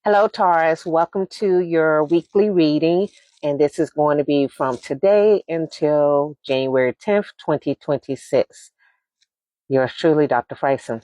Hello, Taurus. Welcome to your weekly reading. And this is going to be from today until January 10th, 2026. Yours truly, Dr. Fryson.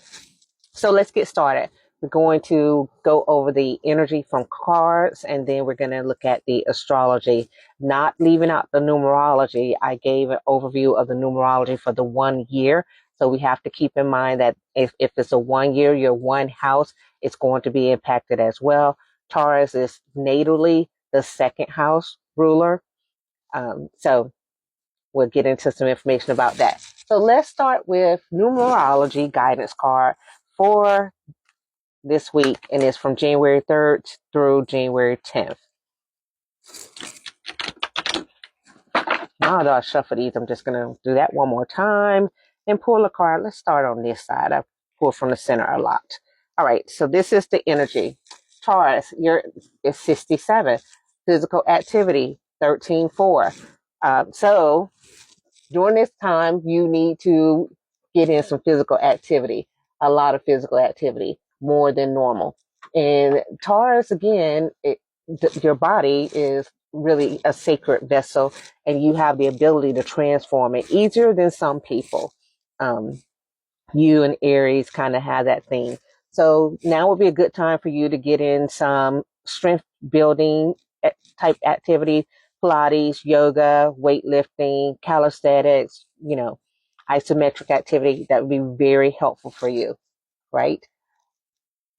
So let's get started. We're going to go over the energy from cards, and then we're going to look at the astrology, not leaving out the numerology. I gave an overview of the numerology for the 1 year. So we have to keep in mind that if it's a 1 year, your one house, it's going to be impacted as well. Taurus is natally the second house ruler. So we'll get into some information about that. So let's start with numerology guidance card for this week, and it's from January 3rd through January 10th. Now that I shuffle these, I'm just going to do that one more time and pull a card. Let's start on this side. I pull from the center a lot. All right, so this is the energy. Taurus, it's 67. Physical activity, 13-4. So during this time, you need to get in some physical activity, a lot of physical activity, more than normal. And Taurus, again, your body is really a sacred vessel, and you have the ability to transform it easier than some people. You and Aries kind of have that thing. So now would be a good time for you to get in some strength building type activity, Pilates, yoga, weightlifting, calisthenics, isometric activity. That would be very helpful for you, right?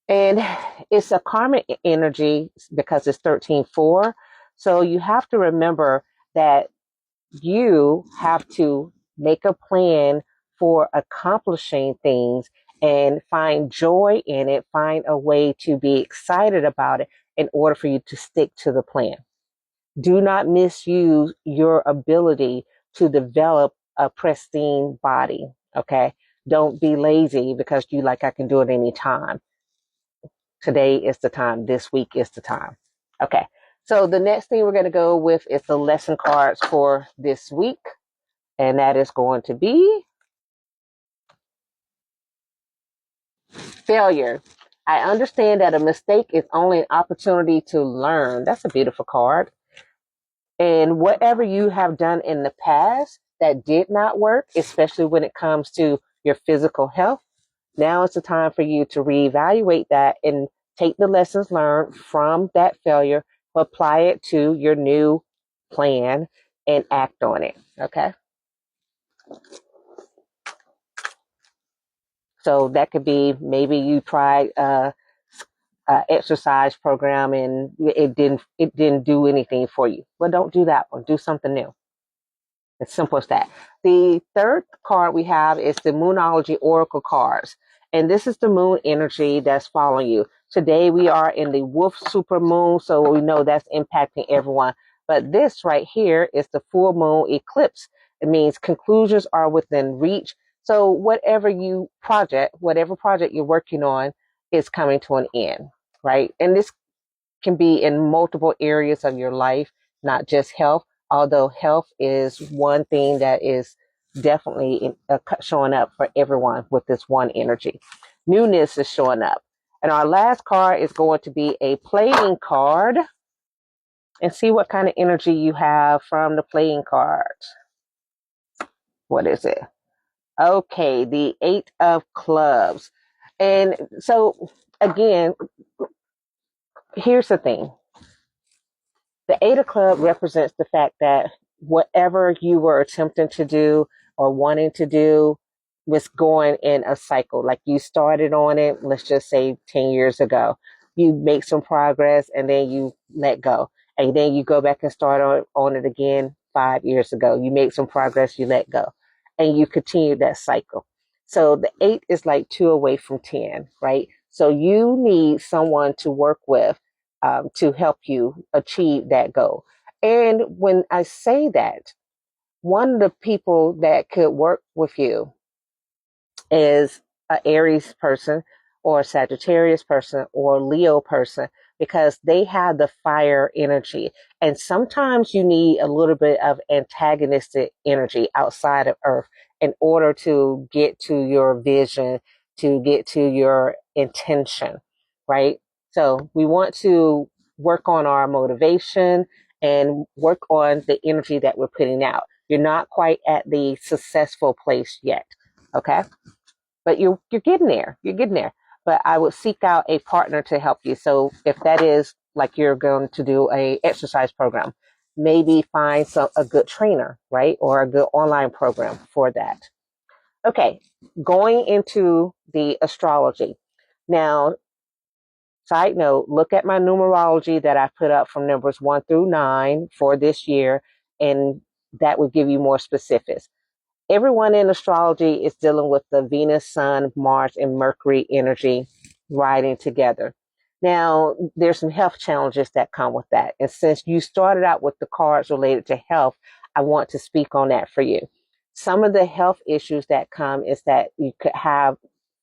And it's a karmic energy because it's 13-4. So you have to remember that you have to make a plan for accomplishing things and find joy in it, find a way to be excited about it in order for you to stick to the plan. Do not misuse your ability to develop a pristine body. Okay. Don't be lazy because you like, I can do it anytime. Today is the time. This week is the time. Okay. So the next thing we're going to go with is the lesson cards for this week. And that is going to be failure. I understand that a mistake is only an opportunity to learn. That's a beautiful card. And whatever you have done in the past that did not work, especially when it comes to your physical health, now is the time for you to reevaluate that and take the lessons learned from that failure, apply it to your new plan, and act on it. Okay. So that could be maybe you tried exercise program and it didn't do anything for you. Well, don't do that one. Do something new. It's simple as that. The third card we have is the Moonology Oracle cards. And this is the moon energy that's following you. Today we are in the Wolf Super Moon, so we know that's impacting everyone. But this right here is the full moon eclipse. It means conclusions are within reach. So whatever project you're working on is coming to an end, right? And this can be in multiple areas of your life, not just health, although health is one thing that is definitely showing up for everyone with this one energy. Newness is showing up. And our last card is going to be a playing card, and see what kind of energy you have from the playing cards. What is it? Okay, the 8 of clubs. And so again, here's the thing. The 8 of club represents the fact that whatever you were attempting to do or wanting to do was going in a cycle. Like you started on it, let's just say 10 years ago. You make some progress and then you let go. And then you go back and start on it again 5 years ago. You make some progress, you let go. And you continue that cycle. So the 8 is like 2 away from 10, right? So you need someone to work with to help you achieve that goal. And when I say that, one of the people that could work with you is an Aries person or a Sagittarius person or a Leo person, because they have the fire energy. And sometimes you need a little bit of antagonistic energy outside of Earth in order to get to your vision, to get to your intention, right? So we want to work on our motivation and work on the energy that we're putting out. You're not quite at the successful place yet. Okay. But you're getting there. You're getting there. But I would seek out a partner to help you. So if that is like you're going to do a exercise program, maybe find a good trainer, right? Or a good online program for that. Okay, going into the astrology. Now, side note, look at my numerology that I put up from numbers 1 through 9 for this year, and that would give you more specifics. Everyone in astrology is dealing with the Venus, Sun, Mars, and Mercury energy riding together. Now, there's some health challenges that come with that. And since you started out with the cards related to health, I want to speak on that for you. Some of the health issues that come is that you could have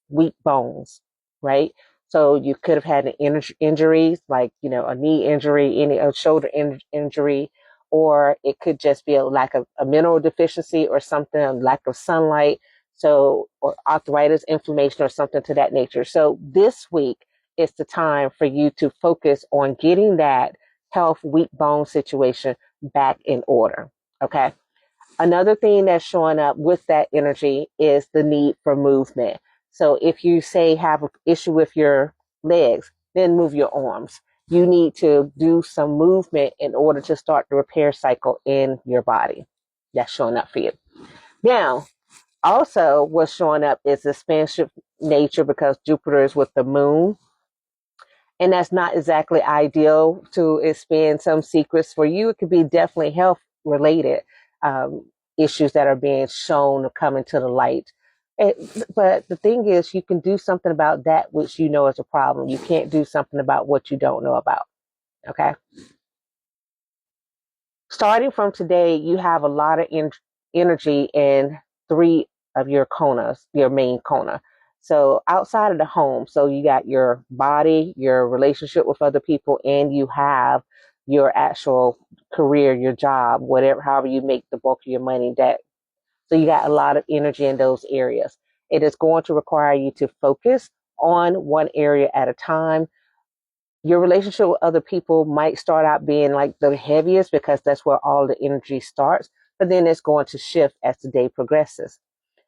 weak bones, right? So you could have had an injuries like, a knee injury, a shoulder injury, or it could just be a lack of a mineral deficiency or something, a lack of sunlight. So, or arthritis, inflammation, or something to that nature. So this week is the time for you to focus on getting that health, weak bone situation back in order. Okay. Another thing that's showing up with that energy is the need for movement. So if you say have an issue with your legs, then move your arms. You need to do some movement in order to start the repair cycle in your body. That's showing up for you. Now, also what's showing up is expansive nature because Jupiter is with the moon, and that's not exactly ideal to expand some secrets for you. It could be definitely health related um, issues that are being shown or coming to the light. But the thing is, you can do something about that which you know is a problem. You can't do something about what you don't know about. Okay. Starting from today, you have a lot of energy in three of your konas, your main kona. So outside of the home, so you got your body, your relationship with other people, and you have your actual career, your job, whatever, however you make the bulk of your money. So you got a lot of energy in those areas. It is going to require you to focus on one area at a time. Your relationship with other people might start out being like the heaviest because that's where all the energy starts, but then it's going to shift as the day progresses.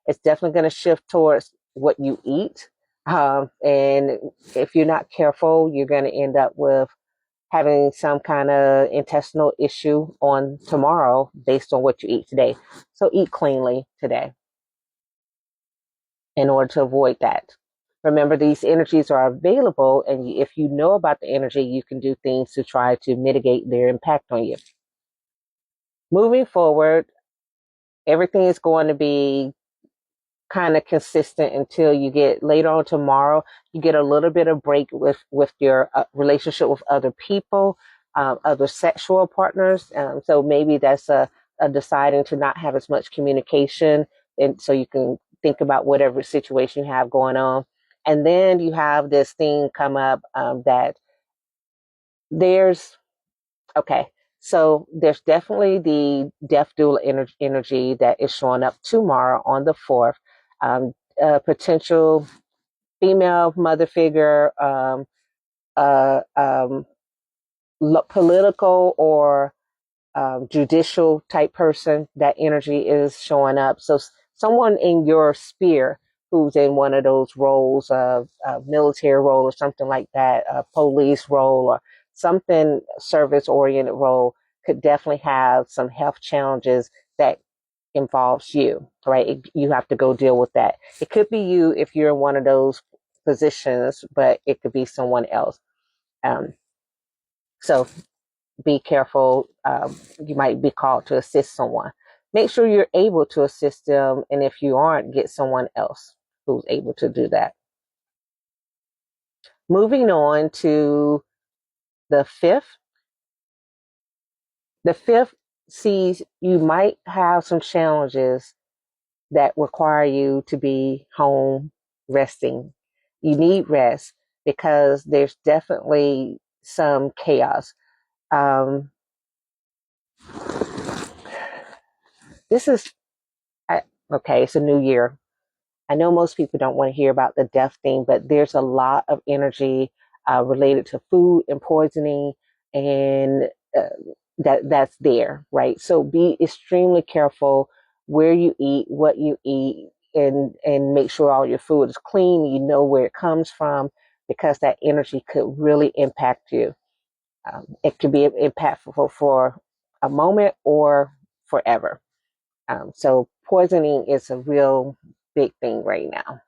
It's definitely going to shift towards what you eat. And if you're not careful, you're going to end up with having some kind of intestinal issue on tomorrow based on what you eat today. So eat cleanly today in order to avoid that. Remember, these energies are available, and if you know about the energy, you can do things to try to mitigate their impact on you. Moving forward, everything is going to be kind of consistent until you get later on tomorrow. You get a little bit of break with your relationship with other people, other sexual partners. So maybe that's a deciding to not have as much communication, and so you can think about whatever situation you have going on. And then you have this thing come up that there's okay. So there's definitely the death dual energy that is showing up tomorrow on the 4th. Potential female mother figure, uh, um, political or judicial type person, that energy is showing up. So someone in your sphere who's in one of those roles, a military role or something like that, a police role or something service oriented role, could definitely have some health challenges that involves you, right? You have to go deal with that. It could be you if you're in one of those positions, but it could be someone else. Um, so be careful. You might be called to assist someone. Make sure you're able to assist them. And if you aren't, get someone else who's able to do that. Moving on to the 5th. The 5th sees you might have some challenges that require you to be home resting. You need rest because there's definitely some chaos. Um, this is okay. It's a new year. I know most people don't want to hear about the death thing, but there's a lot of energy related to food and poisoning, and that's there, right? So be extremely careful where you eat, what you eat, and make sure all your food is clean. You know where it comes from, because that energy could really impact you. It could be impactful for a moment or forever. So poisoning is a real big thing right now.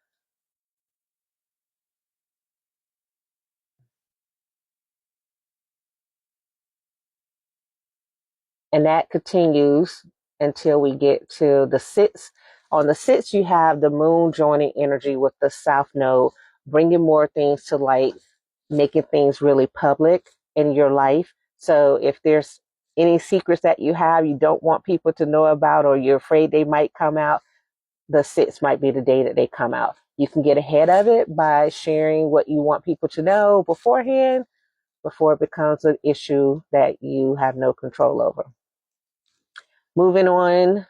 And that continues until we get to the sixth. On the sixth, you have the moon joining energy with the south node, bringing more things to light, making things really public in your life. So if there's any secrets that you have you don't want people to know about, or you're afraid they might come out, the sixth might be the day that they come out. You can get ahead of it by sharing what you want people to know beforehand, before it becomes an issue that you have no control over. Moving on,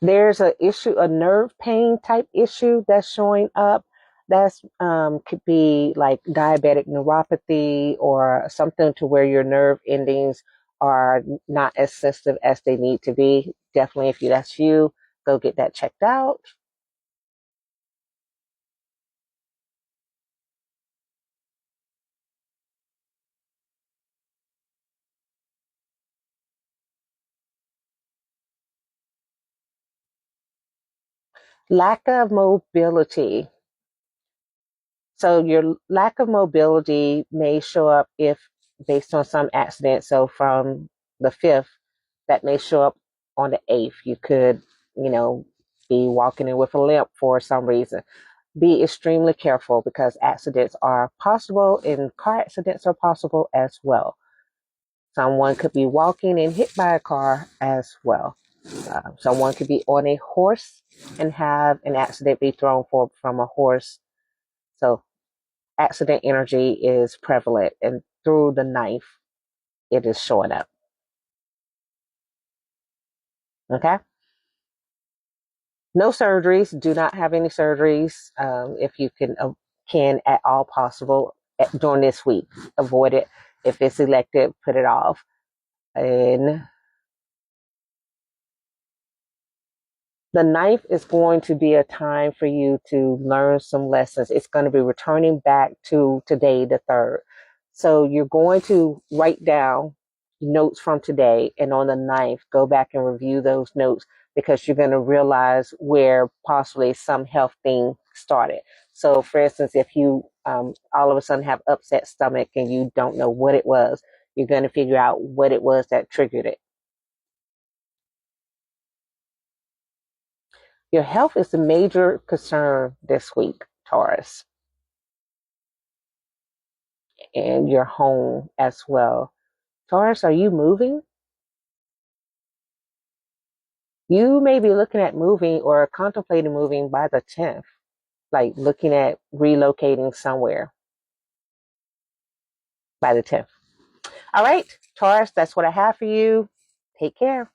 there's a issue, a nerve pain type issue that's showing up. That's could be like diabetic neuropathy, or something to where your nerve endings are not as sensitive as they need to be. Definitely, if that's you, go get that checked out. Lack of mobility. So your lack of mobility may show up if based on some accident. So from the fifth, that may show up on the eighth. You could, you know, be walking in with a limp for some reason. Be extremely careful, because accidents are possible, and car accidents are possible as well. Someone could be walking and hit by a car as well. Someone could be on a horse and have an accident, be thrown from a horse. So accident energy is prevalent, and through the knife, it is showing up. Okay. No surgeries. Do not have any surgeries. If you can at all possible during this week, avoid it. If it's elective, put it off. And the ninth is going to be a time for you to learn some lessons. It's going to be returning back to today, the third. So you're going to write down notes from today, and on the ninth, go back and review those notes, because you're going to realize where possibly some health thing started. So, for instance, if you all of a sudden have upset stomach and you don't know what it was, you're going to figure out what it was that triggered it. Your health is a major concern this week, Taurus, and your home as well. Taurus, are you moving? You may be looking at moving or contemplating moving by the 10th, like looking at relocating somewhere by the 10th. All right, Taurus, that's what I have for you. Take care.